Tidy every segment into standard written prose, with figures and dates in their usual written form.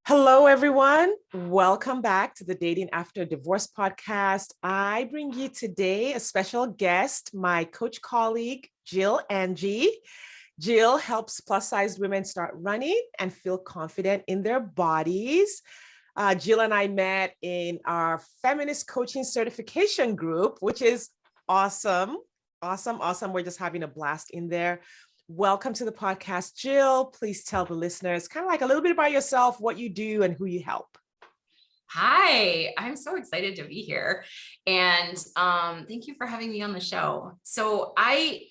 Hello, everyone. Welcome back to the Dating After Divorce podcast. I bring you today a special guest, my coach colleague, Jill Angie. Jill helps plus-sized women start running and feel confident in their bodies. Jill and I met in our feminist coaching certification group, which is awesome. Awesome. We're just having a blast in there. Welcome to the podcast, Jill. Please tell the listeners kind of like a little bit about yourself, what you do, and who you help. Hi, I'm so excited to be here. And thank you for having me on the show. So I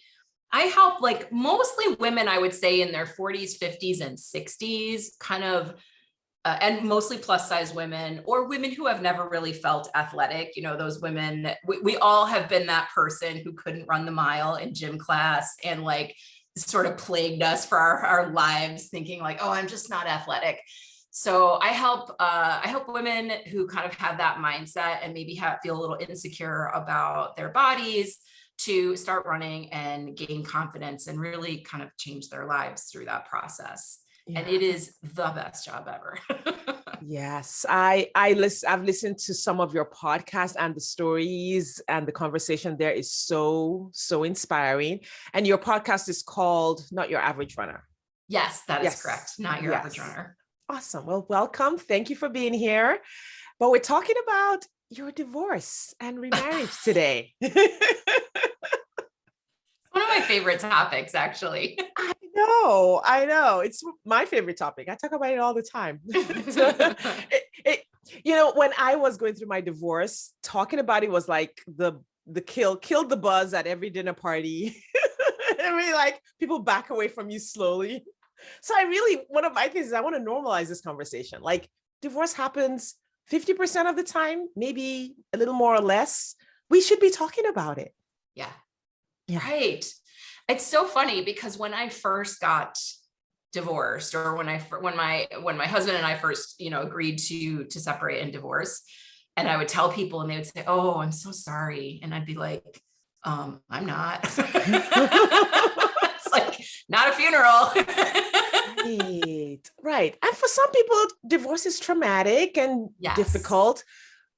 help like mostly women, I would say in their 40s, 50s, and 60s, kind of, and mostly plus size women or women who have never really felt athletic. You know, those women, we all have been that person who couldn't run the mile in gym class and like sort of plagued us for our lives thinking like, oh, I'm just not athletic. So I help women who kind of have that mindset and maybe feel a little insecure about their bodies to start running and gain confidence and really kind of change their lives through that process. Yeah. And it is the best job ever. Yes, I've listened to some of your podcasts, and the stories and the conversation there is so inspiring. And your podcast is called Not Your Average Runner. Yes, that is correct. Not Your Average Runner. Awesome. Well, welcome. Thank you for being here. But we're talking about your divorce and remarriage today. One of my favorite topics, actually. I know. It's my favorite topic. I talk about it all the time. When I was going through my divorce, talking about it was like the killed the buzz at every dinner party. I mean, like people back away from you slowly. So one of my things is I want to normalize this conversation. Like divorce happens 50% of the time, maybe a little more or less. We should be talking about it. Yeah. Right. It's so funny because when I first got divorced, or when my husband and I first, agreed to separate and divorce, and I would tell people and they would say, "Oh, I'm so sorry." And I'd be like, I'm not. It's like not a funeral. Right. And for some people, divorce is traumatic and difficult.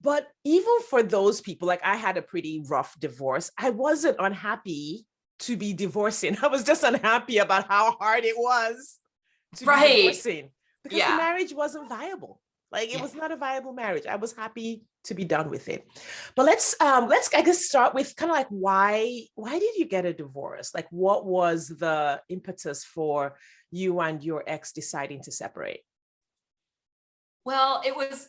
But even for those people, like I had a pretty rough divorce. I wasn't unhappy to be divorcing. I was just unhappy about how hard it was to be divorcing because the marriage wasn't viable. Like it was not a viable marriage. I was happy to be done with it. But let's I guess start with kind of like why did you get a divorce? Like what was the impetus for you and your ex deciding to separate? Well, it was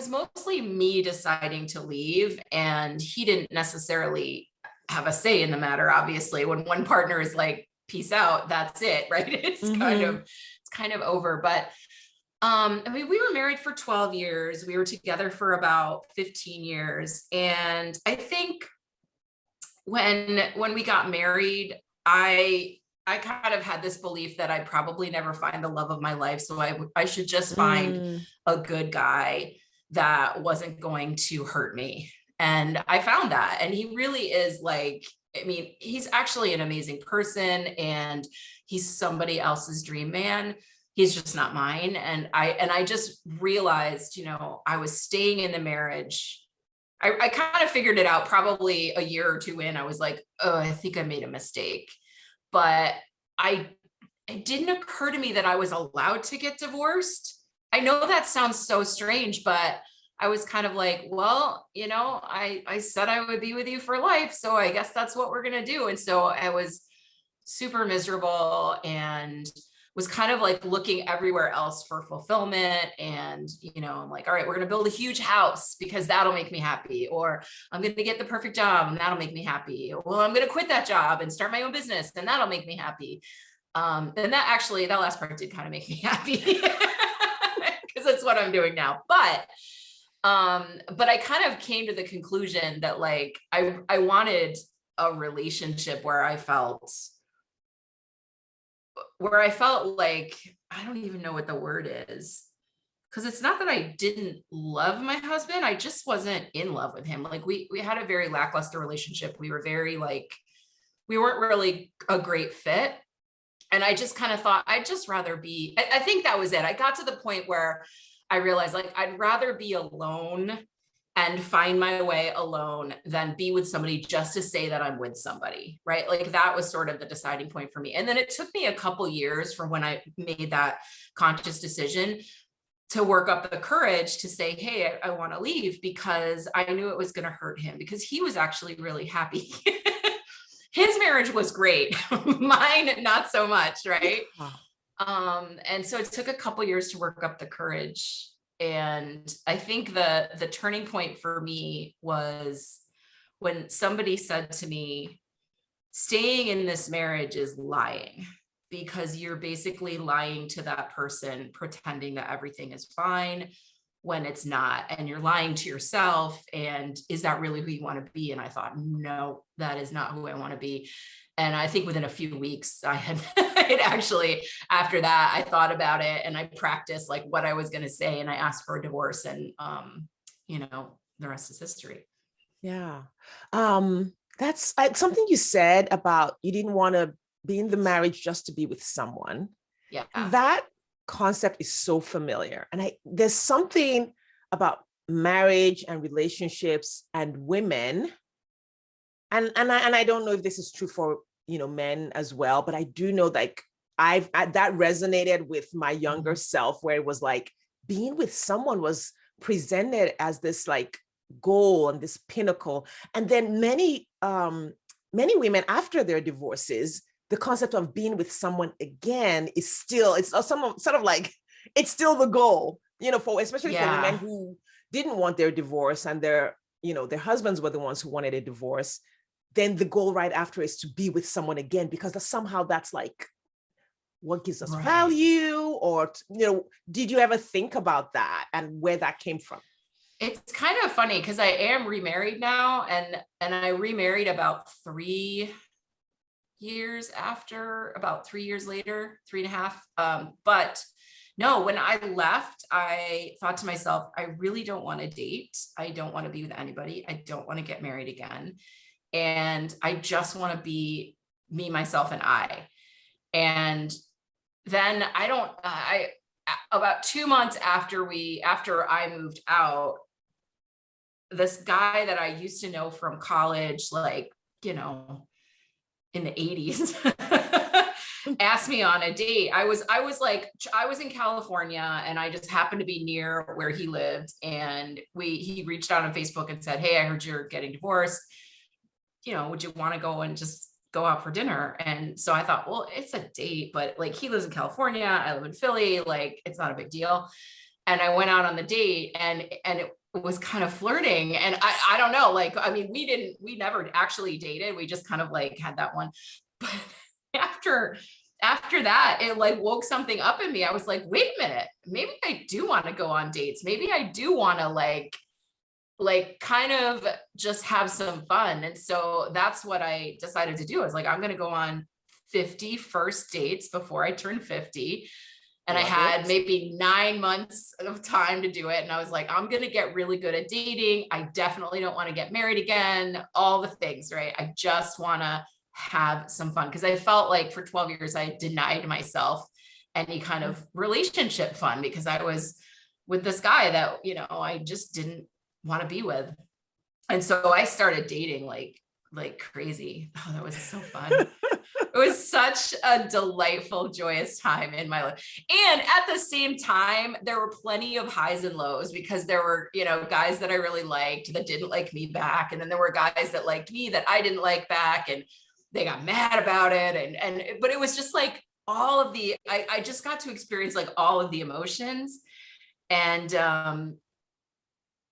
mostly me deciding to leave, and he didn't necessarily have a say in the matter. Obviously, when one partner is like, peace out, that's it, right? It's kind of over. But I mean, we were married for 12 years. We were together for about 15 years. And I think when we got married, I kind of had this belief that I'd probably never find the love of my life. So I should just find a good guy that wasn't going to hurt me. And I found that, and he really is like, I mean, he's actually an amazing person and he's somebody else's dream man. He's just not mine. And I just realized, I was staying in the marriage. I kind of figured it out probably a year or two in. I was like, oh, I think I made a mistake. But it didn't occur to me that I was allowed to get divorced. I know that sounds so strange, but I was kind of like, well, I said I would be with you for life. So I guess that's what we're going to do. And so I was super miserable and was kind of like looking everywhere else for fulfillment. And, I'm like, all right, we're going to build a huge house because that'll make me happy. Or I'm going to get the perfect job and that'll make me happy. Well, I'm going to quit that job and start my own business and that'll make me happy. And that last part did kind of make me happy because that's what I'm doing now. But I kind of came to the conclusion that like, I wanted a relationship where I felt like, I don't even know what the word is. Cause it's not that I didn't love my husband. I just wasn't in love with him. Like we had a very lackluster relationship. We were very like, we weren't really a great fit. And I just kind of thought I'd just rather be, I think that was it. I got to the point where I realized like, I'd rather be alone and find my way alone than be with somebody just to say that I'm with somebody, right? Like that was sort of the deciding point for me. And then it took me a couple years from when I made that conscious decision to work up the courage to say, hey, I want to leave, because I knew it was going to hurt him, because he was actually really happy. His marriage was great. Mine, not so much. Right. And so it took a couple years to work up the courage. And I think the turning point for me was when somebody said to me, staying in this marriage is lying, because you're basically lying to that person, pretending that everything is fine when it's not. And you're lying to yourself. And is that really who you want to be? And I thought, no, that is not who I want to be. And I think within a few weeks, I had actually, after that, I thought about it and I practiced like what I was going to say. And I asked for a divorce, and, the rest is history. Yeah. That's something you said about you didn't want to be in the marriage just to be with someone. Yeah. That concept is so familiar. And there's something about marriage and relationships and women. And I don't know if this is true for, men as well, but I do know like that resonated with my younger self, where it was like being with someone was presented as this like goal and this pinnacle. And then many women after their divorces, the concept of being with someone again is still, it's sort of like, it's still the goal, especially for women who didn't want their divorce and their husbands were the ones who wanted a divorce. Then the goal right after is to be with someone again, because that's like what gives us value. Or, did you ever think about that and where that came from? It's kind of funny because I am remarried now, and I remarried about 3 years after, about 3 years later, 3.5. But no, when I left, I thought to myself, I really don't want to date. I don't want to be with anybody. I don't want to get married again. And I just want to be me, myself, and I. And then about 2 months after I moved out, this guy that I used to know from college, like, in the 80s, asked me on a date. I was in California, and I just happened to be near where he lived. And he reached out on Facebook and said, hey, I heard you're getting divorced. Would you want to go and just go out for dinner? And so I thought, well, it's a date, but like, he lives in California, I live in Philly, like, it's not a big deal. And I went out on the date, and it was kind of flirting. And I don't know, like, I mean, we never actually dated. We just kind of like had that one. But after that, it like woke something up in me. I was like, wait a minute, maybe I do want to go on dates. Maybe I do want to like kind of just have some fun. And so that's what I decided to do. I was like, I'm going to go on 50 first dates before I turn 50. And I had maybe 9 months of time to do it. And I was like, I'm going to get really good at dating. I definitely don't want to get married again. All the things, right? I just want to have some fun, because I felt like for 12 years, I denied myself any kind of relationship fun, because I was with this guy that, I just didn't want to be with. And so I started dating like crazy. Oh, that was so fun. It was such a delightful, joyous time in my life. And at the same time, there were plenty of highs and lows, because there were, guys that I really liked that didn't like me back. And then there were guys that liked me that I didn't like back, and they got mad about it. But it was just like all of I just got to experience like all of the emotions. And,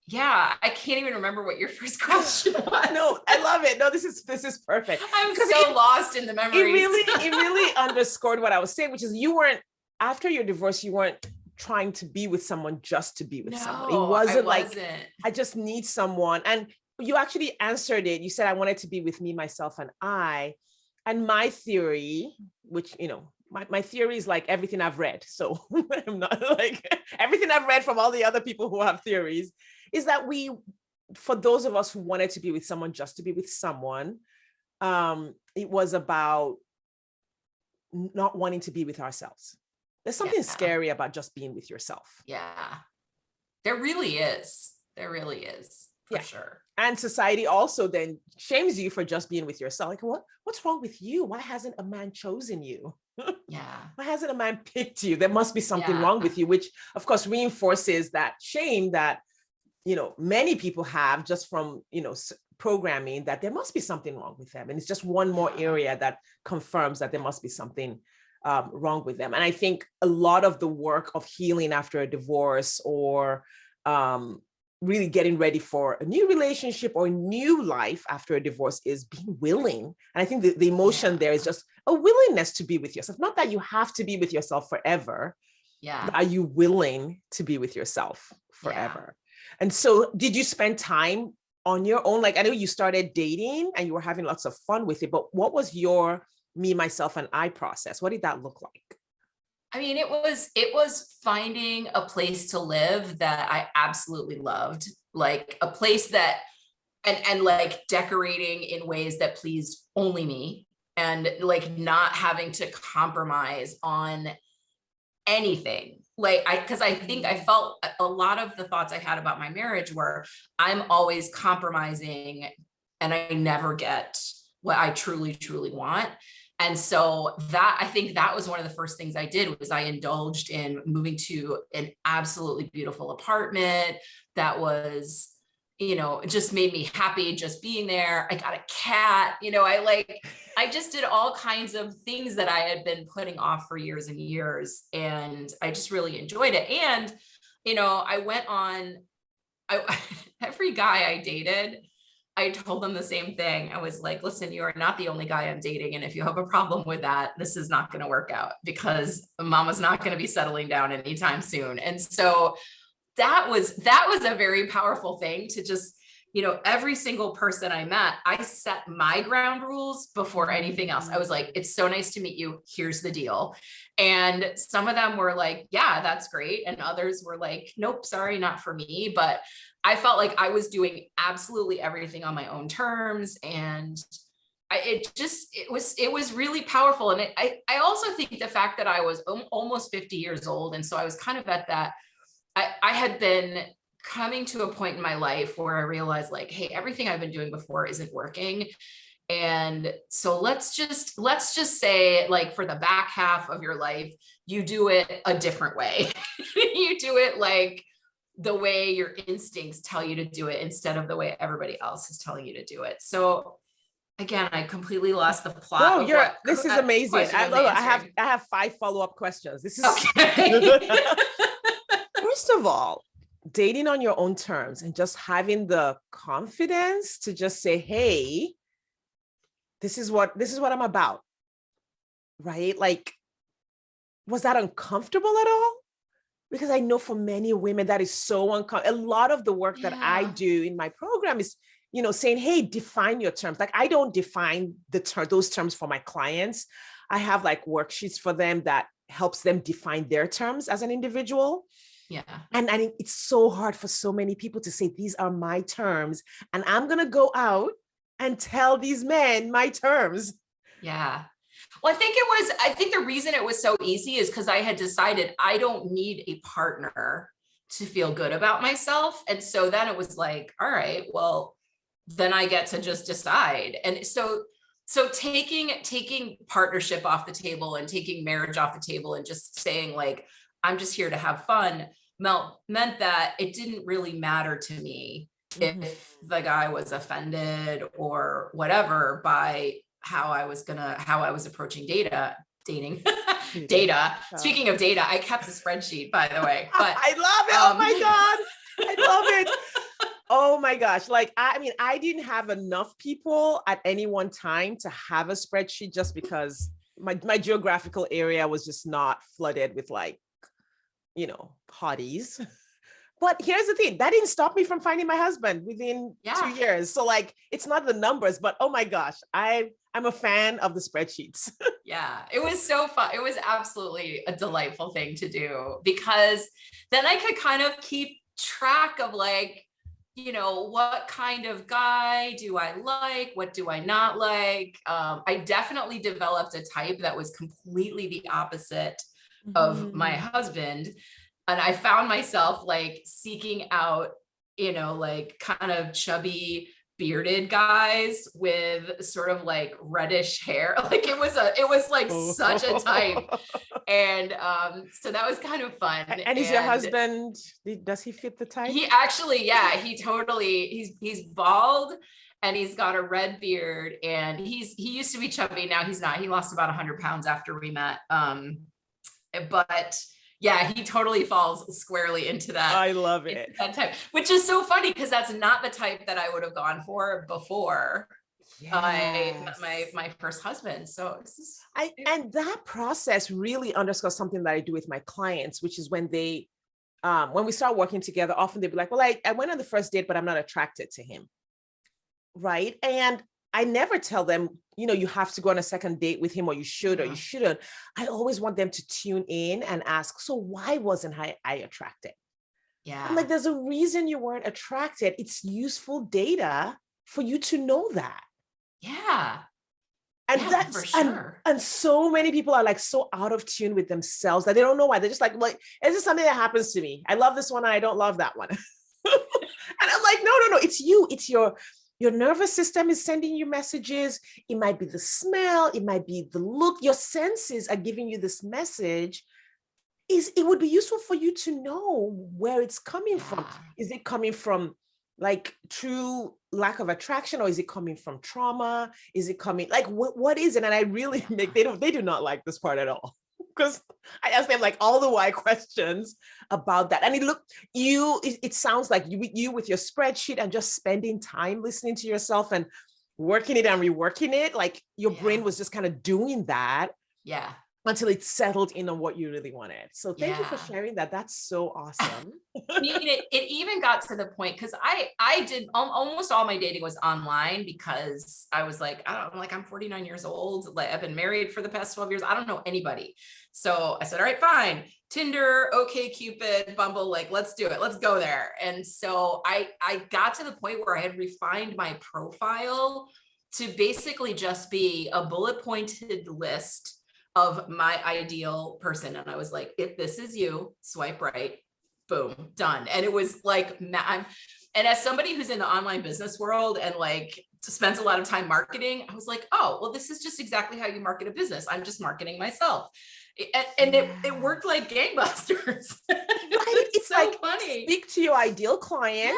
yeah, I can't even remember what your first question was. No, I love it. No, this is perfect. I'm so lost in the memories. It really underscored what I was saying, which is after your divorce, you weren't trying to be with someone just to be with someone. It wasn't I just need someone. And you actually answered it. You said, I wanted to be with me, myself, and I. And my theory, which, my theory is like everything I've read. So I'm not like everything I've read from all the other people who have theories, is that for those of us who wanted to be with someone just to be with someone, it was about not wanting to be with ourselves. There's something scary about just being with yourself. Yeah. There really is. There really is, for Yeah. sure. And society also then shames you for just being with yourself. Like, what's wrong with you? Why hasn't a man chosen you? Yeah. Why hasn't a man picked you? There must be something Yeah. wrong with you, which of course reinforces that shame that, many people have just from, programming, that there must be something wrong with them. And it's just one more area that confirms that there must be something wrong with them. And I think a lot of the work of healing after a divorce, or really getting ready for a new relationship or new life after a divorce, is being willing. And I think the emotion there is just a willingness to be with yourself. Not that you have to be with yourself forever. Yeah. Are you willing to be with yourself forever? Yeah. And so did you spend time on your own? Like, I know you started dating and you were having lots of fun with it, but what was your me, myself, and I process? What did that look like? I mean, it was finding a place to live that I absolutely loved, like a place that, and like decorating in ways that pleased only me, and like not having to compromise on anything. Like because I think I felt a lot of the thoughts I had about my marriage were, I'm always compromising and I never get what I truly, truly want. And so that, I think that was one of the first things I did, was I indulged in moving to an absolutely beautiful apartment that was, just made me happy just being there. I got a cat, I just did all kinds of things that I had been putting off for years and years. And I just really enjoyed it. And, I went on, every guy I dated, I told them the same thing. I was like, listen, you are not the only guy I'm dating. And if you have a problem with that, this is not going to work out, because mama's not going to be settling down anytime soon. And so that was a very powerful thing to just, every single person I met, I set my ground rules before anything else. I was like, it's so nice to meet you. Here's the deal. And some of them were like, yeah, that's great. And others were like, nope, sorry, not for me. But I felt like I was doing absolutely everything on my own terms. And it was really powerful. And I also think the fact that I was almost 50 years old. And so I was kind of at that, I had been coming to a point in my life where I realized, like, hey, everything I've been doing before isn't working. And so let's just say, like, for the back half of your life, you do it a different way. You do it like the way your instincts tell you to do it, instead of the way everybody else is telling you to do it. So again, I completely lost the plot. No, this is amazing. I have 5 follow-up questions. This is okay. First of all, dating on your own terms and just having the confidence to just say, hey, this is what I'm about. Right? Like, was that uncomfortable at all? Because I know for many women that is so uncomfortable. A lot of the work that I do in my program is, saying, hey, define your terms. Like, I don't define those terms for my clients. I have like worksheets for them that helps them define their terms as an individual. Yeah. And I think it's so hard for so many people to say, these are my terms, and I'm going to go out and tell these men my terms. Yeah. Well, I think the reason it was so easy is because I had decided I don't need a partner to feel good about myself. And so then it was like, all right, well, then I get to just decide. And so taking partnership off the table and taking marriage off the table and just saying, like, I'm just here to have fun, meant that it didn't really matter to me if the guy was offended or whatever by how I was approaching dating. Data. Speaking of data, I kept a spreadsheet, by the way. But I love it. Oh my God. I love it. Oh my gosh. Like, I mean, I didn't have enough people at any one time to have a spreadsheet, just because my geographical area was just not flooded with, like, hotties. But here's the thing, that didn't stop me from finding my husband within 2 years. So, like, it's not the numbers, but oh my gosh, I'm a fan of the spreadsheets. Yeah, it was so fun. It was absolutely a delightful thing to do, because then I could kind of keep track of, like, what kind of guy do I like? What do I not like? I definitely developed a type that was completely the opposite of my husband. And I found myself like seeking out, like kind of chubby bearded guys with sort of like reddish hair. Like it was like such a type. And so that was kind of fun. And is your husband, does he fit the type? He actually, yeah, he totally, he's bald and he's got a red beard, and he used to be chubby. Now he's not. He lost about 100 pounds after we met. But yeah, he totally falls squarely into that. I love it. That type, which is so funny because that's not the type that I would have gone for before. Yes. My first husband. So and that process really underscores something that I do with my clients, which is when they when we start working together, often they'll be like, well, I went on the first date, but I'm not attracted to him. Right. And I never tell them, you have to go on a second date with him, or you should, or you shouldn't. I always want them to tune in and ask, so why wasn't I attracted? Yeah. I'm like, there's a reason you weren't attracted. It's useful data for you to know that. Yeah. And that's for sure. And so many people are like so out of tune with themselves that they don't know why. They're just like, it's just something that happens to me. I love this one and I don't love that one. And I'm like, no, it's you. It's your nervous system is sending you messages. It might be the smell. It might be the look. Your senses are giving you this message. It would be useful for you to know where it's coming from. Is it coming from like true lack of attraction, or is it coming from trauma? Is it coming like what is it? And I really they do not like this part at all, because I ask them like all the why questions about that. And it sounds like you with your spreadsheet and just spending time listening to yourself and working it and reworking it, like your brain was just kind of doing that. Yeah. Until it settled in on what you really wanted. So thank you for sharing that. That's so awesome. I mean, it even got to the point, because I did almost all my dating was online, because I was like, I'm 49 years old. Like I've been married for the past 12 years. I don't know anybody. So I said, all right, fine. Tinder, OkCupid, Bumble, like, let's do it. Let's go there. And so I got to the point where I had refined my profile to basically just be a bullet pointed list of my ideal person. And I was like, if this is you, swipe right, boom, done. And it was like, and as somebody who's in the online business world and like spends a lot of time marketing, I was like, oh, well, this is just exactly how you market a business. I'm just marketing myself. And it worked like gangbusters. It's so like funny. Speak to your ideal client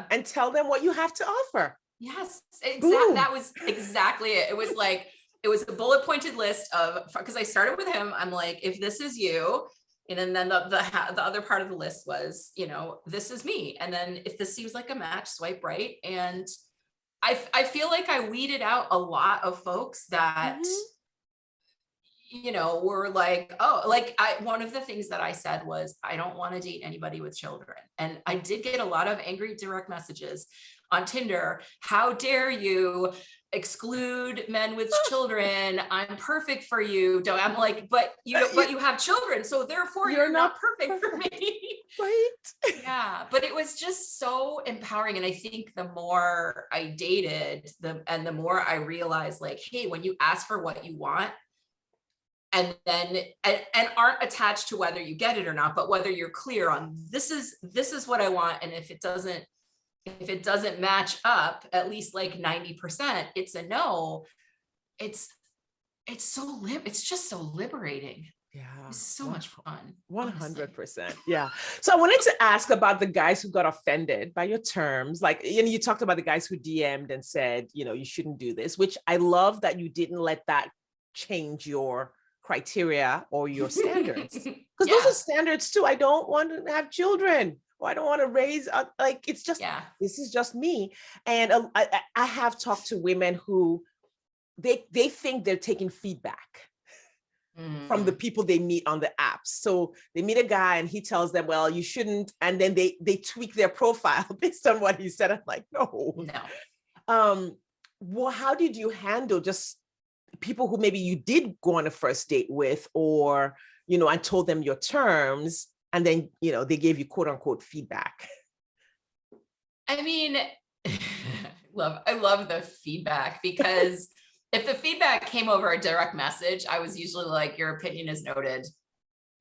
and tell them what you have to offer. Yes, exactly. That was exactly it. It was like, it was a bullet pointed list of, because I started with him, I'm like, if this is you, and then the other part of the list was, this is me. And then if this seems like a match, swipe right. And I feel like I weeded out a lot of folks that, were like, oh, like one of the things that I said was, I don't want to date anybody with children. And I did get a lot of angry direct messages on Tinder. How dare you exclude men with children? I'm perfect for you. I'm like, but you have children, so therefore you're not perfect for me. Right. Yeah. But it was just so empowering. And I think the more I dated, the more I realized, like, hey, when you ask for what you want, and then and aren't attached to whether you get it or not, but whether you're clear on this is what I want. And if it doesn't match up, at least like 90%, it's a no. It's just so liberating. Yeah. It's so much fun. 100%. Yeah. So I wanted to ask about the guys who got offended by your terms. Like, you talked about the guys who DM'd and said, you shouldn't do this, which I love that you didn't let that change your criteria or your standards. Because those are standards too. I don't want to have children. I don't want to raise like, it's just, this is just me. And I have talked to women who they think they're taking feedback from the people they meet on the apps. So they meet a guy and he tells them, well, you shouldn't. And then they tweak their profile based on what he said. I'm like, no. Well, how did you handle just people who maybe you did go on a first date with, or, I told them your terms, and then, they gave you quote unquote feedback? I mean, I love the feedback, because if the feedback came over a direct message, I was usually like, your opinion is noted.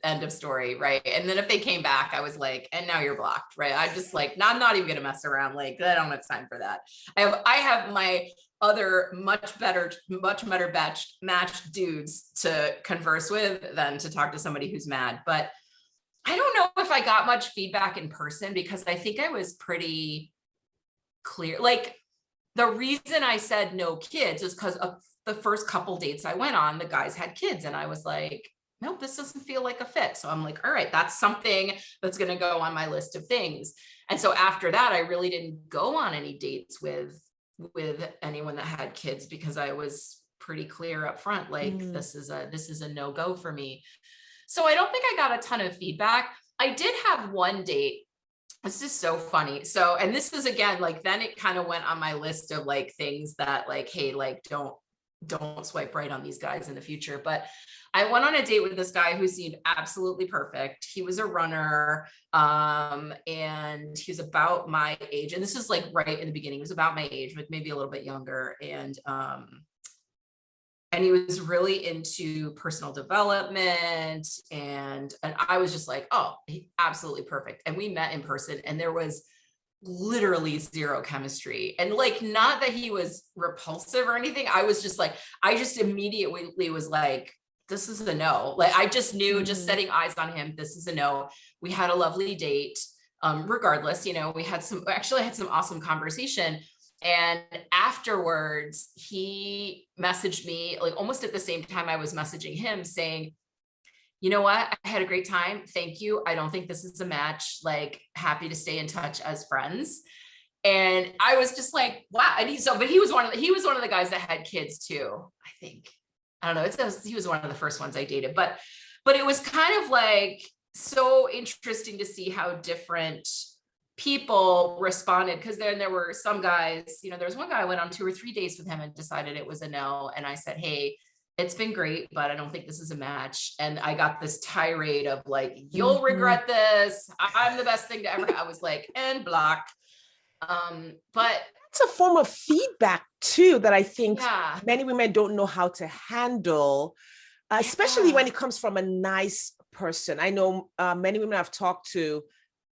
end of story. Right. And then if they came back, I was like, and now you're blocked. Right. I'm just like, no, I'm not even going to mess around. Like, I don't have time for that. I have my other much better matched dudes to converse with than to talk to somebody who's mad. But I don't know if I got much feedback in person, because I think I was pretty clear. Like, the reason I said no kids is because of the first couple dates I went on, the guys had kids, and I was like, nope, this doesn't feel like a fit. So I'm like, all right, that's something that's going to go on my list of things. And so after that, I really didn't go on any dates with anyone that had kids, because I was pretty clear up front, like, this is a no-go for me. So I don't think I got a ton of feedback. I did have one date. This is so funny. So, and this is, again, like, then it kind of went on my list of like things that, like, hey, like, don't swipe right on these guys in the future. But I went on a date with this guy who seemed absolutely perfect. He was a runner, and he was about my age. And this is like right in the beginning. He was about my age, but maybe a little bit younger. And he was really into personal development. And I was just like, oh, absolutely perfect. And we met in person, and there was literally zero chemistry. And like, not that he was repulsive or anything. I was just like, I just immediately was like, this is a no. Like, I just knew, just setting eyes on him, this is a no. We had a lovely date. Regardless, we had some awesome conversation. And afterwards, he messaged me, like, almost at the same time I was messaging him, saying, you know what? I had a great time. Thank you. I don't think this is a match. Like, happy to stay in touch as friends. And I was just like, wow. And he was one of the guys that had kids too, I think. I don't know. He was one of the first ones I dated, but it was kind of like so interesting to see how different people responded. Cause then there were some guys, there was one guy I went on 2 or 3 dates with him and decided it was a no. And I said, hey, it's been great, but I don't think this is a match. And I got this tirade of like, you'll regret this. I'm the best thing to ever. I was like, and block. But it's a form of feedback too, that I think many women don't know how to handle, especially when it comes from a nice person. I know many women I've talked to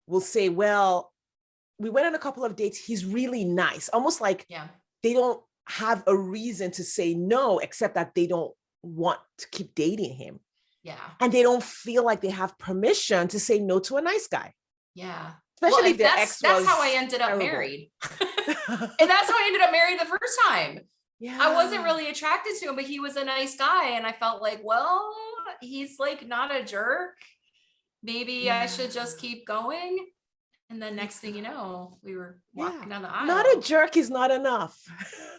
will say, well, we went on a couple of dates. He's really nice. Almost like they don't have a reason to say no, except that they don't want to keep dating him. Yeah. And they don't feel like they have permission to say no to a nice guy. Yeah. Especially that's how I ended up married. And that's how I ended up married the first time. Yeah. I wasn't really attracted to him, but he was a nice guy. And I felt like, well, he's like not a jerk. Maybe I should just keep going. And then next thing you know, we were walking down the aisle. Not a jerk is not enough.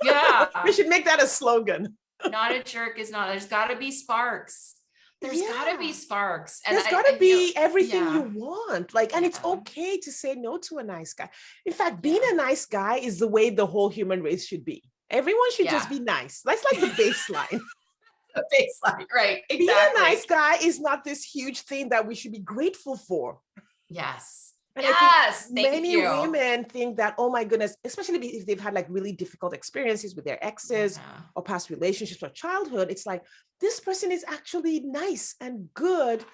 Yeah. We should make that a slogan. Not a jerk is not. There's got to be sparks. There's got to be sparks. And there's got to be everything you want. Like, and it's okay to say no to a nice guy. In fact, being a nice guy is the way the whole human race should be. Everyone should just be nice. That's like the baseline. The baseline, right? Exactly. Being a nice guy is not this huge thing that we should be grateful for. Yes. And I think many women think that, oh my goodness, especially if they've had like really difficult experiences with their exes or past relationships or childhood, it's like, this person is actually nice and good.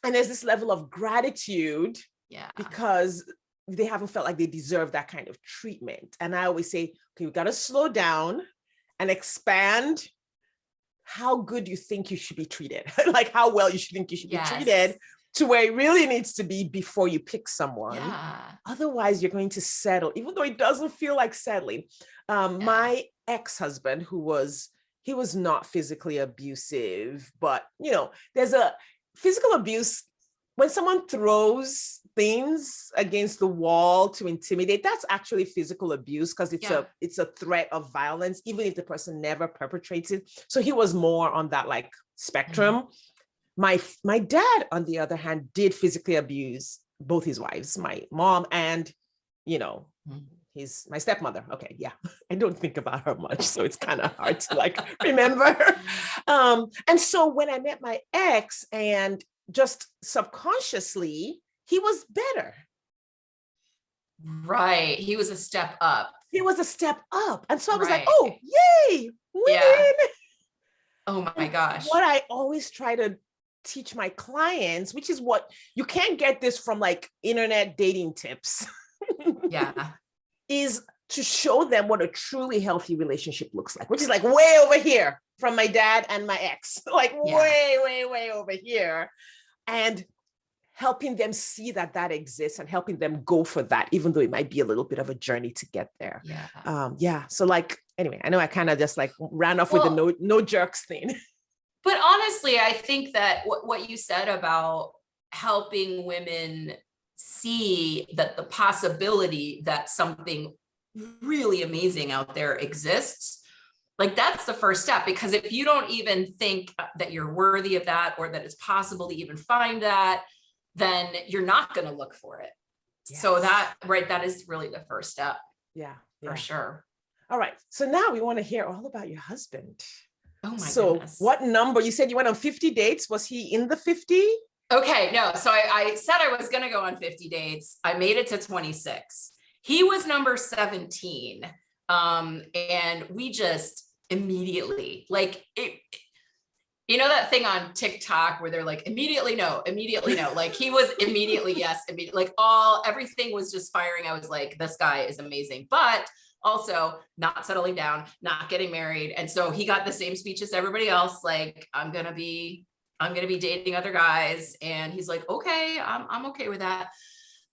And there's this level of gratitude because they haven't felt like they deserve that kind of treatment. And I always say, okay, we got to slow down and expand how good you think you should be treated, like how well you should think you should be treated, to where it really needs to be before you pick someone. Otherwise, you're going to settle, even though it doesn't feel like settling. My ex-husband, he was not physically abusive, but there's a physical abuse when someone throws things against the wall to intimidate. That's actually physical abuse, because it's a threat of violence, even if the person never perpetrates it. So he was more on that like spectrum. My dad, on the other hand, did physically abuse both his wives, my mom and, my stepmother. Okay. Yeah. I don't think about her much, so it's kind of hard to like remember. And so when I met my ex, and just subconsciously, he was better. Right. He was a step up. He was a step up. And so I was like, oh, yay, women. Oh my gosh. What I always try to teach my clients, which is what you can't get this from like internet dating tips. Yeah. Is to show them what a truly healthy relationship looks like, which is like way over here from my dad and my ex, like way over here. And helping them see that that exists and helping them go for that, even though it might be a little bit of a journey to get there. Yeah. So like, anyway, I know I kind of just like ran off with the no jerks thing. But honestly, I think that what you said about helping women see that the possibility that something really amazing out there exists, like that's the first step. Because if you don't even think that you're worthy of that, or that it's possible to even find that, then you're not going to look for it. Yes. So that is really the first step. Yeah. For sure. All right. So now we want to hear all about your husband. Oh my So goodness. what number? You said you went on 50 dates. Was he in the 50? Okay, no. So I said I was going to go on 50 dates. I made it to 26. He was number 17. And we just immediately, like, you know that thing on TikTok where they're like, immediately no. Like he was immediately yes. Like everything was just firing. I was like, this guy is amazing, but also not settling down, not getting married. And so he got the same speech as everybody else. Like, I'm going to be dating other guys. And he's like, okay, I'm okay with that.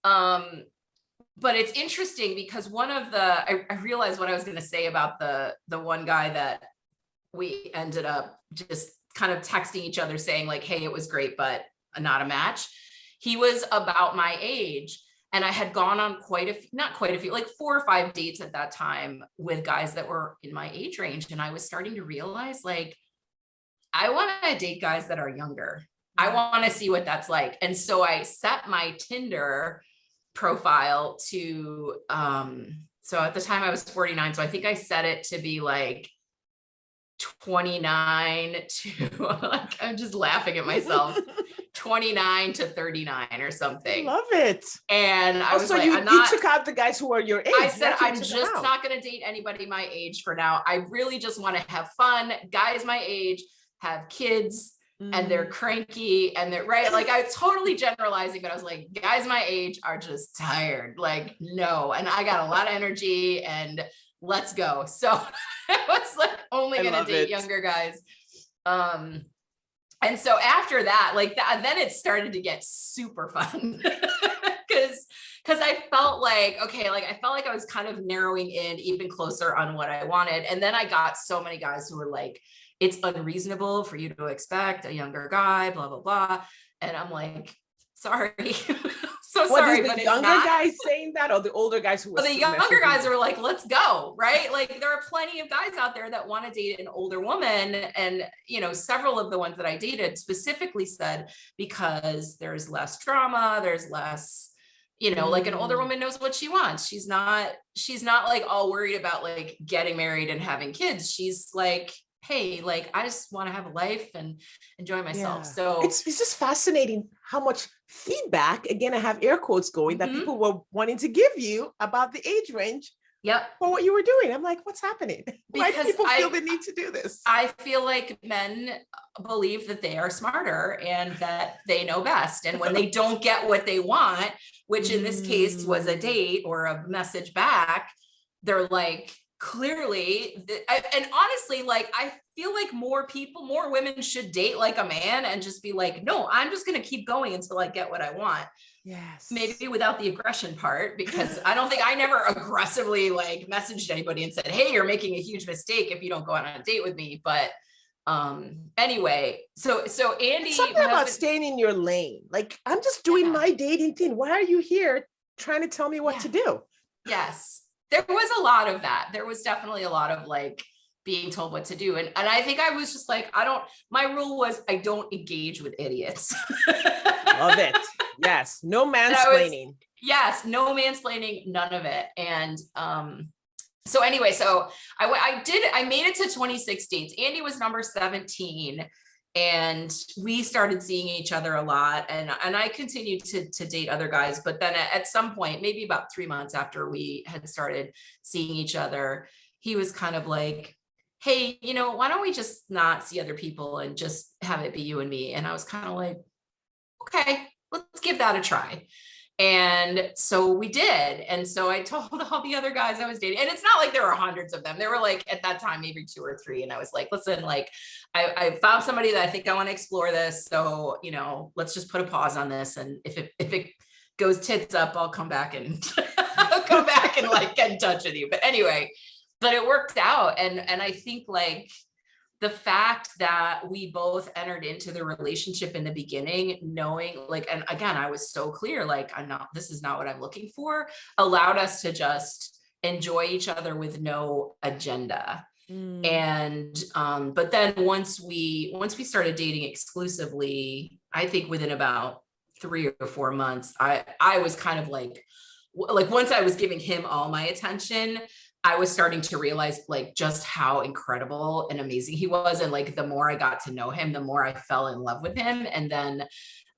But it's interesting because I realized what I was going to say about the one guy that we ended up just kind of texting each other saying like, hey, it was great, but not a match. He was about my age. And I had gone on not quite a few, like 4 or 5 dates at that time with guys that were in my age range. And I was starting to realize like, I want to date guys that are younger. I want to see what that's like. And so I set my Tinder profile to, so at the time I was 49. So I think I set it to be like 29 to, like, I'm just laughing at myself, 29 to 39 or something. Love it. And I was so like, you took out the guys who are your age. I said, I'm just not going to date anybody my age for now. I really just want to have fun. Guys my age have kids and they're cranky and they're right. Like I was totally generalizing, but I was like, guys my age are just tired. Like, no. And I got a lot of energy and let's go. So I was like only going to date younger guys. And so after that, like that, then it started to get super fun because I felt like, okay, like I felt like I was kind of narrowing in even closer on what I wanted. And then I got so many guys who were like, it's unreasonable for you to expect a younger guy, blah, blah, blah. And I'm like, sorry. Sorry. But the younger guys saying that, or the older guys who were the younger guys are like, let's go, right? Like there are plenty of guys out there that want to date an older woman. And, you know, several of the ones that I dated specifically said, because there's less drama, there's less, you know, like an older woman knows what she wants. She's not like all worried about like getting married and having kids. She's like, hey, like, I just want to have a life and enjoy myself. Yeah. So it's just fascinating how much feedback, again, I have air quotes going, that people were wanting to give you about the age range for what you were doing. I'm like, what's happening? Why do people feel the need to do this? I feel like men believe that they are smarter and that they know best. And when they don't get what they want, which in this case was a date or a message back, they're like, clearly, and honestly, like, I feel like more women should date like a man and just be like, no, I'm just going to keep going until I get what I want. Yes. Maybe without the aggression part, because I don't think I never aggressively like messaged anybody and said, hey, you're making a huge mistake if you don't go out on a date with me. But anyway, so Andy, it's something about staying in your lane. Like, I'm just doing my dating thing. Why are you here trying to tell me what to do? Yes. There was a lot of that. There was definitely a lot of like being told what to do. And I think I was just like, my rule was I don't engage with idiots. Love it. Yes. No mansplaining. Yes. No mansplaining, none of it. And, so anyway, so I made it to 26 dates. Andy was number 17 and we started seeing each other a lot. And I continued to date other guys, but then at some point, maybe about 3 months after we had started seeing each other, he was kind of like, hey, why don't we just not see other people and just have it be you and me? And I was kind of like, okay, let's give that a try. And so we did. And so I told all the other guys I was dating, and it's not like there were hundreds of them. There were like, at that time, maybe 2 or 3. And I was like, listen, like, I found somebody that I think I want to explore this. So, let's just put a pause on this. And if it goes tits up, I'll come back and I'll come back and like get in touch with you. But anyway, but it worked out. And I think like, the fact that we both entered into the relationship in the beginning, knowing like, and again, I was so clear, like, this is not what I'm looking for, allowed us to just enjoy each other with no agenda. And, but then once we started dating exclusively, I think within about 3 or 4 months, I was kind of like once I was giving him all my attention, I was starting to realize like just how incredible and amazing he was. And like, the more I got to know him, the more I fell in love with him. And then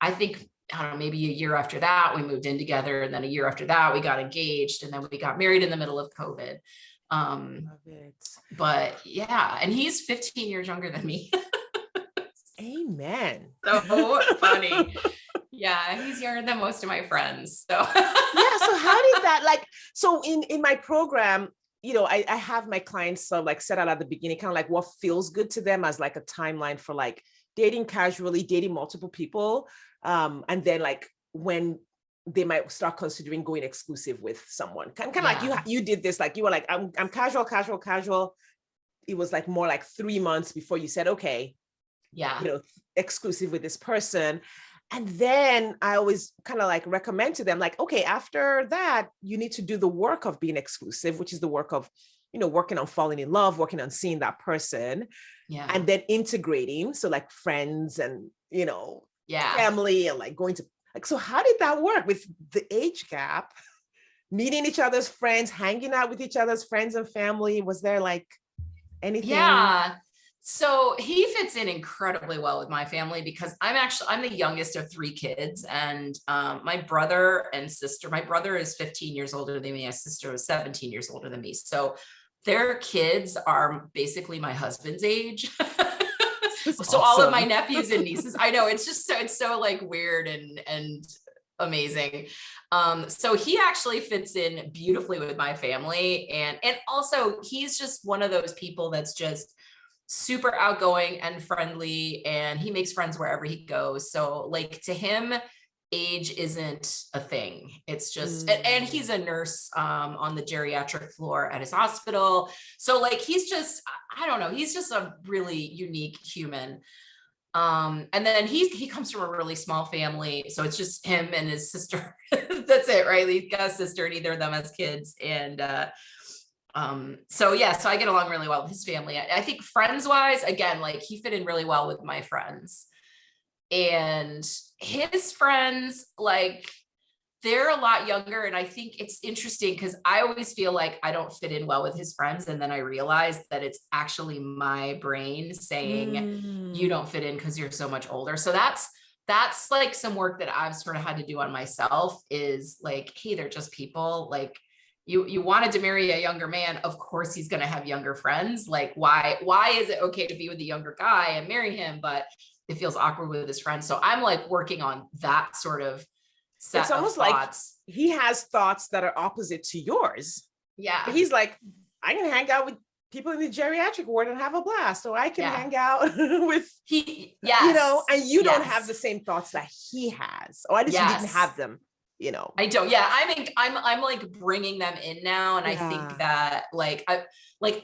I think, I don't know, maybe a year after that, we moved in together. And then a year after that, we got engaged, and then we got married in the middle of COVID. Love it. But yeah, and he's 15 years younger than me. Amen. So funny. Yeah, he's younger than most of my friends. So yeah. So how did that, like, so in my program, I have my clients like set out at the beginning, kind of like what feels good to them as like a timeline for like dating casually, dating multiple people. And then like when they might start considering going exclusive with someone. Kind of like you did this, like you were like, I'm casual. It was like more like 3 months before you said, okay, exclusive with this person. And then I always kind of like recommend to them, like, okay, after that, you need to do the work of being exclusive, which is the work of, working on falling in love, working on seeing that person, and then integrating. So like friends and, family, and like going to like, so how did that work with the age gap, meeting each other's friends, hanging out with each other's friends and family? Was there like anything? Yeah. So he fits in incredibly well with my family because I'm the youngest of 3 kids, and my brother is 15 years older than me. My sister was 17 years older than me. So their kids are basically my husband's age. So awesome. All of my nephews and nieces, I know it's so like weird and amazing. So he actually fits in beautifully with my family. And also he's just one of those people that's just super outgoing and friendly, and he makes friends wherever he goes. So like, to him, age isn't a thing. It's just, and he's a nurse on the geriatric floor at his hospital. So like, he's just, I don't know, he's just a really unique human. And then he comes from a really small family. So it's just him and his sister. That's it, right? He's got a sister, and neither of them has kids. And, so I get along really well with his family. I think friends wise, again, like he fit in really well with my friends, and his friends, like they're a lot younger. And I think it's interesting because I always feel like I don't fit in well with his friends. And then I realized that it's actually my brain saying you don't fit in because you're so much older. So that's like some work that I've sort of had to do on myself, is like, hey, they're just people. Like, you wanted to marry a younger man, of course he's going to have younger friends. Like, why is it okay to be with a younger guy and marry him, but it feels awkward with his friends? So I'm like working on that sort of set. It's almost like he has thoughts that are opposite to yours. Yeah. He's like, I can hang out with people in the geriatric ward and have a blast, or I can hang out with and you don't have the same thoughts that he has, or at least you didn't have them. I don't. Yeah. I think I'm like bringing them in now. And I think that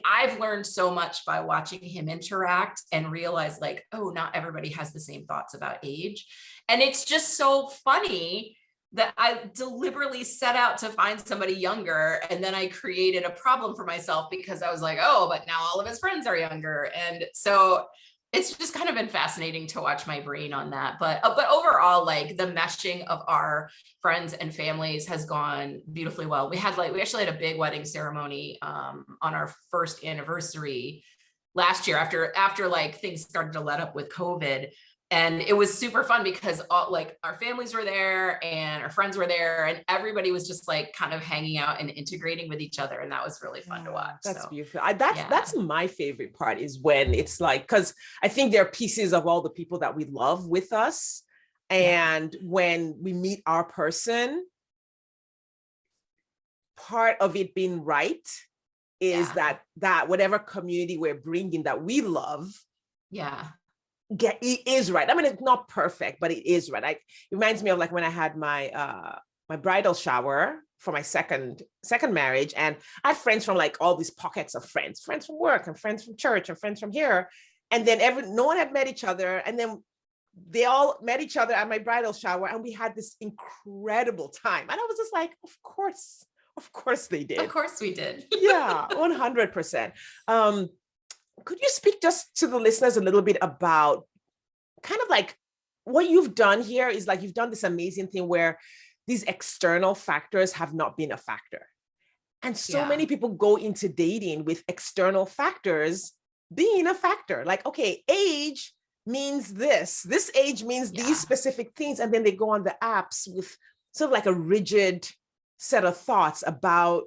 I've learned so much by watching him interact and realize like, oh, not everybody has the same thoughts about age. And it's just so funny that I deliberately set out to find somebody younger. And then I created a problem for myself because I was like, oh, but now all of his friends are younger. And so it's just kind of been fascinating to watch my brain on that. But overall, like the meshing of our friends and families has gone beautifully well. We actually had a big wedding ceremony on our first anniversary last year after like things started to let up with COVID. And it was super fun because all, like, our families were there and our friends were there, and everybody was just like kind of hanging out and integrating with each other. And that was really fun to watch. That's So beautiful. yeah, That's my favorite part, is when it's like, because I think there are pieces of all the people that we love with us. And when we meet our person, part of it being right is that whatever community we're bringing that we love, it is right. I mean, it's not perfect, but it is right. It reminds me of like when I had my my bridal shower for my second marriage, and I had friends from like all these pockets of friends from work and friends from church and friends from here, and then no one had met each other, and then they all met each other at my bridal shower, and we had this incredible time. And I was just like, of course they did. Of course we did. Yeah, 100%. Could you speak just to the listeners a little bit about kind of like what you've done here? Is like, you've done this amazing thing where these external factors have not been a factor. And so many people go into dating with external factors being a factor. Like, okay, age means this age means these specific things. And then they go on the apps with sort of like a rigid set of thoughts about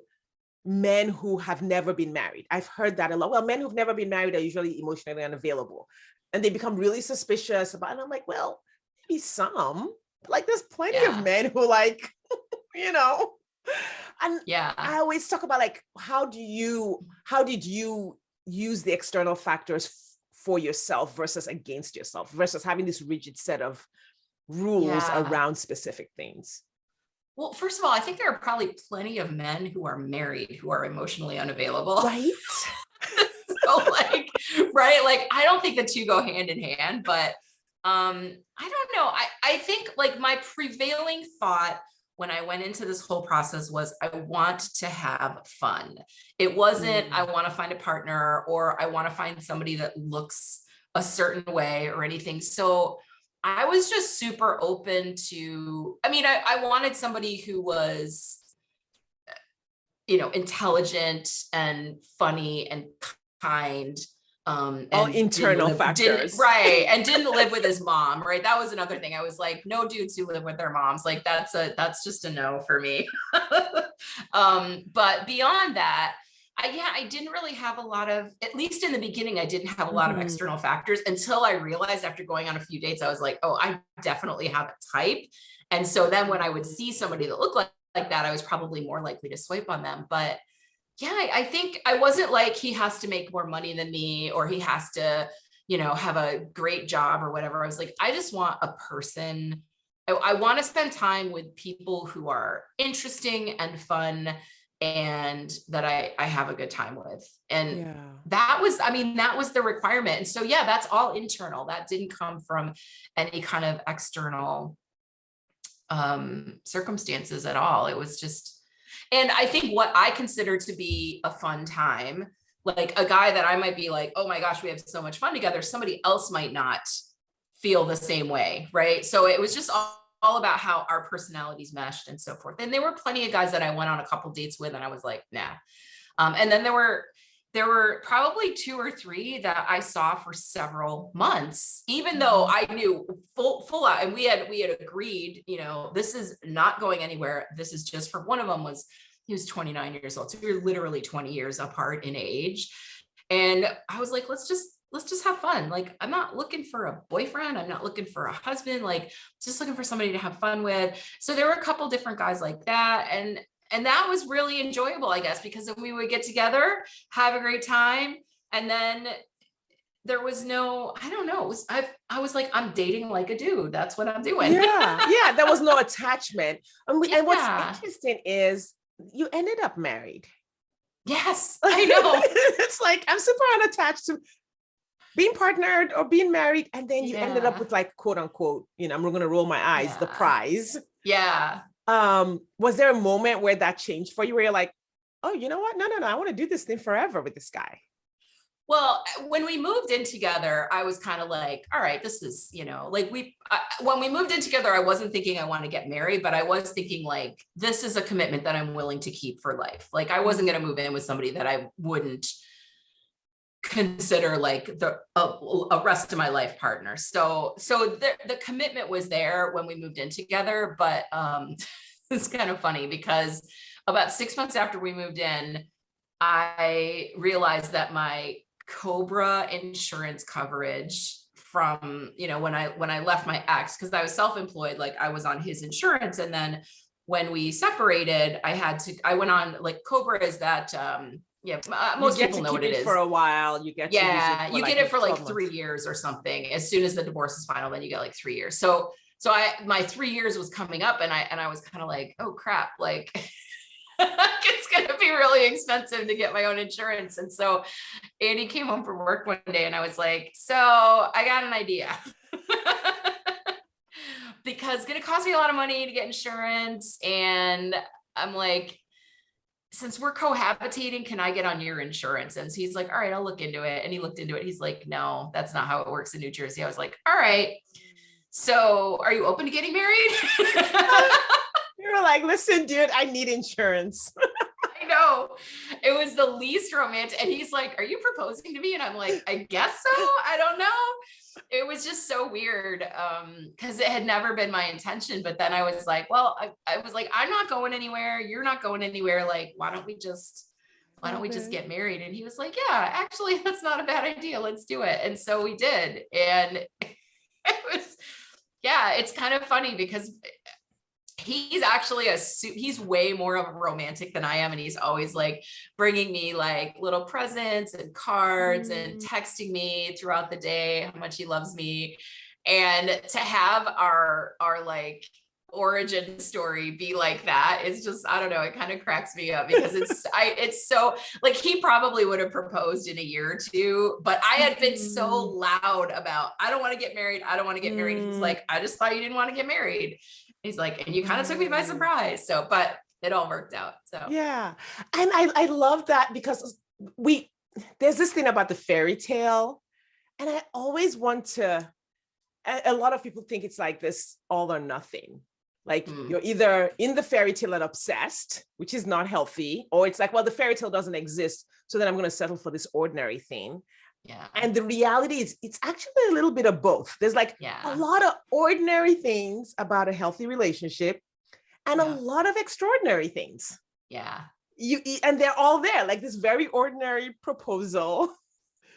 men who have never been married. I've heard that a lot. Well, men who've never been married are usually emotionally unavailable, and they become really suspicious about, and I'm like, well, maybe some, like there's plenty of men who like, you know, and I always talk about like, how did you use the external factors for yourself versus against yourself versus having this rigid set of rules around specific things? Well, first of all, I think there are probably plenty of men who are married who are emotionally unavailable. Right. So like, right. Like, I don't think the two go hand in hand, but I don't know. I think like my prevailing thought when I went into this whole process was, I want to have fun. It wasn't, I want to find a partner, or I want to find somebody that looks a certain way or anything. So I was just super open to, I mean, I wanted somebody who was, you know, intelligent and funny and kind. All internal factors. And didn't live with his mom, right? That was another thing. I was like, no dudes who live with their moms. Like that's just a no for me. But beyond that, I didn't really have a lot of, at least in the beginning, I didn't have a lot of external factors until I realized after going on a few dates, I was like, oh, I definitely have a type. And so then when I would see somebody that looked like that, I was probably more likely to swipe on them. But yeah, I think I wasn't like, he has to make more money than me, or he has to, you know, have a great job or whatever. I was like, I just want a person. I want to spend time with people who are interesting and fun, and that I have a good time with. And that was the requirement. And so, that's all internal. That didn't come from any kind of external circumstances at all. It was just, and I think what I consider to be a fun time, like a guy that I might be like, oh my gosh, we have so much fun together, somebody else might not feel the same way. Right. So it was just all about how our personalities meshed and so forth. And there were plenty of guys that I went on a couple dates with, and I was like, nah. And then there were probably 2 or 3 that I saw for several months, even though I knew full out, and we had agreed, you know, this is not going anywhere. This is just for, one of them he was 29 years old. So we were literally 20 years apart in age. And I was like, let's just have fun. Like, I'm not looking for a boyfriend. I'm not looking for a husband, like just looking for somebody to have fun with. So there were a couple different guys like that. And that was really enjoyable, I guess, because then we would get together, have a great time. And then there was no, I don't know. I was like, I'm dating like a dude. That's what I'm doing. Yeah. There was no attachment. And what's interesting is you ended up married. Yes, I know. It's like, I'm super unattached to being partnered or being married. And then you ended up with like, quote unquote, you know, I'm going to roll my eyes, the prize. Yeah. Was there a moment where that changed for you, where you're like, oh, you know what? No, I want to do this thing forever with this guy? Well, when we moved in together, I was kind of like, all right, this is, you know, like when we moved in together, I wasn't thinking I want to get married, but I was thinking like, this is a commitment that I'm willing to keep for life. Like, I wasn't going to move in with somebody that I wouldn't consider like a rest of my life partner. So the commitment was there when we moved in together, but it's kind of funny because about 6 months after we moved in, I realized that my COBRA insurance coverage from, when I left my ex, because I was self-employed, like I was on his insurance. And then when we separated, I went on, like, COBRA is that, most people know what it is. For a while, you get to use it you get it for like 3 years or something. As soon as the divorce is final, then you get like 3 years. So my 3 years was coming up, and I was kind of like, oh crap, like it's gonna be really expensive to get my own insurance. And so Andy came home from work one day, and I was like, so I got an idea. Because it's gonna cost me a lot of money to get insurance. And I'm like, since we're cohabitating, can I get on your insurance? And so he's like, all right, I'll look into it. And he looked into it. He's like, no, that's not how it works in New Jersey. I was like, all right, so are you open to getting married? You were like, listen, dude, I need insurance. I know. It was the least romantic. And he's like, are you proposing to me? And I'm like, I guess so. I don't know. It was just so weird, because it had never been my intention. But then I was like, well, I was like, I'm not going anywhere. You're not going anywhere. Like, why don't we just get married? And he was like, yeah, actually, that's not a bad idea. Let's do it. And so we did. And it was, it's kind of funny because he's actually he's way more of a romantic than I am. And he's always like bringing me like little presents and cards and texting me throughout the day how much he loves me. And to have our origin story be like that is just, I don't know, it kind of cracks me up because it's so, like, he probably would have proposed in a year or two, but I had been so loud about, I don't want to get married. I don't want to get married. He's like, I just thought you didn't want to get married. He's like, and you kind of took me by surprise. So, but it all worked out. So, yeah. And I love that because there's this thing about the fairy tale. And I always want to, a lot of people think it's like this all or nothing. Like you're either in the fairy tale and obsessed, which is not healthy, or it's like, well, the fairy tale doesn't exist, so then I'm going to settle for this ordinary thing. Yeah. And the reality is it's actually a little bit of both. There's like a lot of ordinary things about a healthy relationship and a lot of extraordinary things. Yeah. And they're all there, like this very ordinary proposal.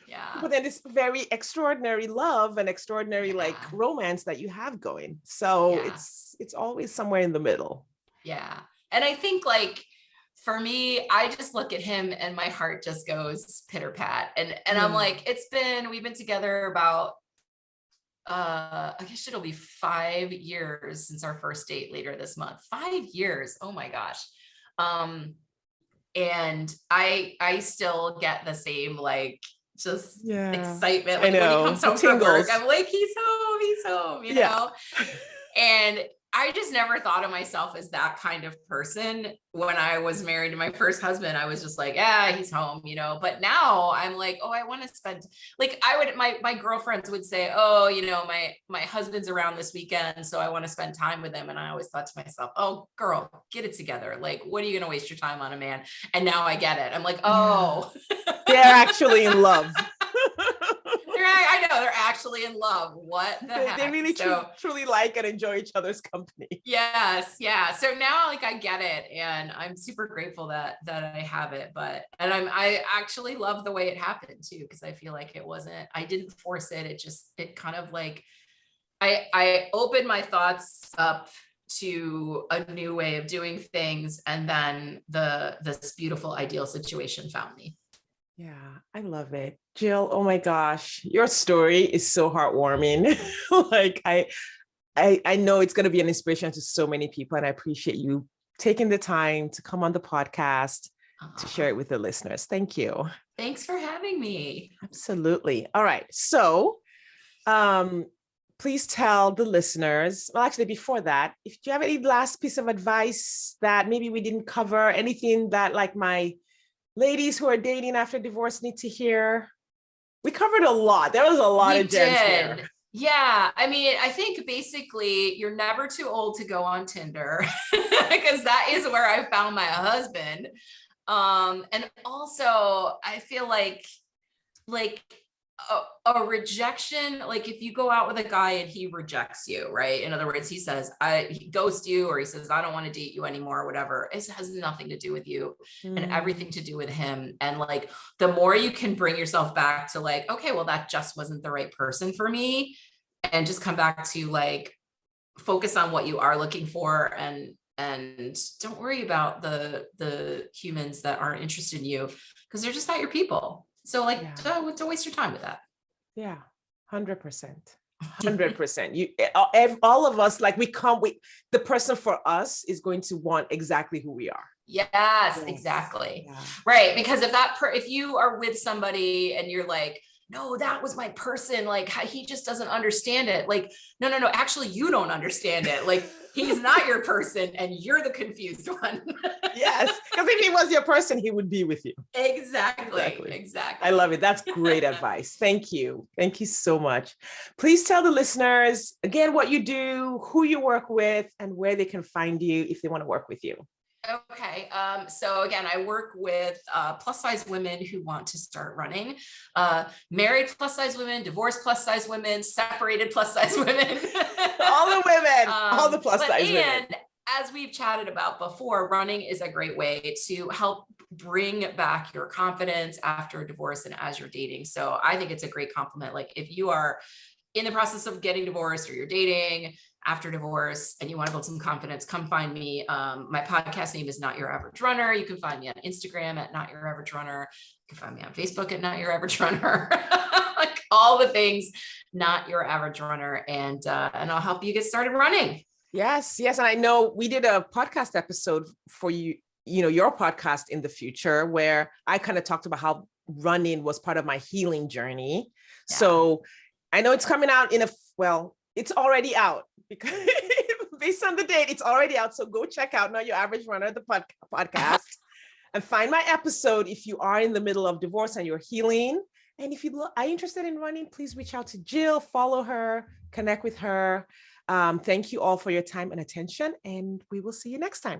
Yeah. But then this very extraordinary love and extraordinary like romance that you have going. So it's always somewhere in the middle. Yeah. And I think, like, for me, I just look at him and my heart just goes pitter pat. And I'm like, we've been together about, I guess it'll be 5 years since our first date later this month. 5 years. Oh my gosh. And I still get the same, like, just excitement. Like when he comes home from work, I'm like, he's home, you know? And I just never thought of myself as that kind of person. When I was married to my first husband, I was just like, he's home, you know? But now I'm like, oh, I want to spend, like, my girlfriends would say, oh, you know, my husband's around this weekend, so I want to spend time with him. And I always thought to myself, oh, girl, get it together. Like, what are you going to waste your time on a man? And now I get it. I'm like, oh, they're actually in love. I know they're actually in love. What the heck? They really truly like and enjoy each other's company. Yes. Yeah. So now, like, I get it. And I'm super grateful that I have it, I actually love the way it happened too. Cause I feel like I didn't force it. It kind of like, I opened my thoughts up to a new way of doing things. And then this beautiful, ideal situation found me. Yeah, I love it. Jill, oh my gosh, your story is so heartwarming. Like I know it's going to be an inspiration to so many people, and I appreciate you taking the time to come on the podcast to share it with the listeners. Thank you. Thanks for having me. Absolutely. All right. So, please tell the listeners, well, actually, before that, if you have any last piece of advice that maybe we didn't cover, anything that like my ladies who are dating after divorce need to hear. We covered a lot. There was a lot of gems here. Yeah. I mean, I think basically you're never too old to go on Tinder because that is where I found my husband. And also I feel like like a rejection, like if you go out with a guy and he rejects you, right? In other words, he says, he ghosts you, or he says, I don't want to date you anymore, or whatever. It has nothing to do with you and everything to do with him. And like, the more you can bring yourself back to like, okay, well, that just wasn't the right person for me. And just come back to like, focus on what you are looking for, and don't worry about the humans that aren't interested in you, because they're just not your people. So like, don't waste your time with that. Yeah, 100%. 100%. You, all of us, like the person for us is going to want exactly who we are. Yes, exactly. Yeah. Right. Because if you are with somebody and you're like, no, that was my person, like he just doesn't understand it. Like, no, actually you don't understand it. Like he's not your person and you're the confused one. Yes. Because if he was your person, he would be with you. Exactly. I love it. That's great advice. Thank you. Thank you so much. Please tell the listeners again what you do, who you work with, and where they can find you if they want to work with you. Okay. So again, I work with plus size women who want to start running, married plus size women, divorced plus size women, separated plus size women, all the women, all the plus size women. And as we've chatted about before, running is a great way to help bring back your confidence after a divorce and as you're dating. So I think it's a great compliment. Like if you are in the process of getting divorced or you're dating after divorce and you want to build some confidence, come find me. My podcast name is Not Your Average Runner. You can find me on Instagram at Not Your Average Runner. You can find me on Facebook at Not Your Average Runner. Like all the things, Not Your Average Runner. And I'll help you get started running. Yes. And I know we did a podcast episode for you, your podcast in the future, where I kind of talked about how running was part of my healing journey. Yeah. So I know it's coming out it's already out because based on the date, it's already out. So go check out Not Your Average Runner, the podcast, and find my episode if you are in the middle of divorce and you're healing. And if you are interested in running, please reach out to Jill, follow her, connect with her. Thank you all for your time and attention, and we will see you next time.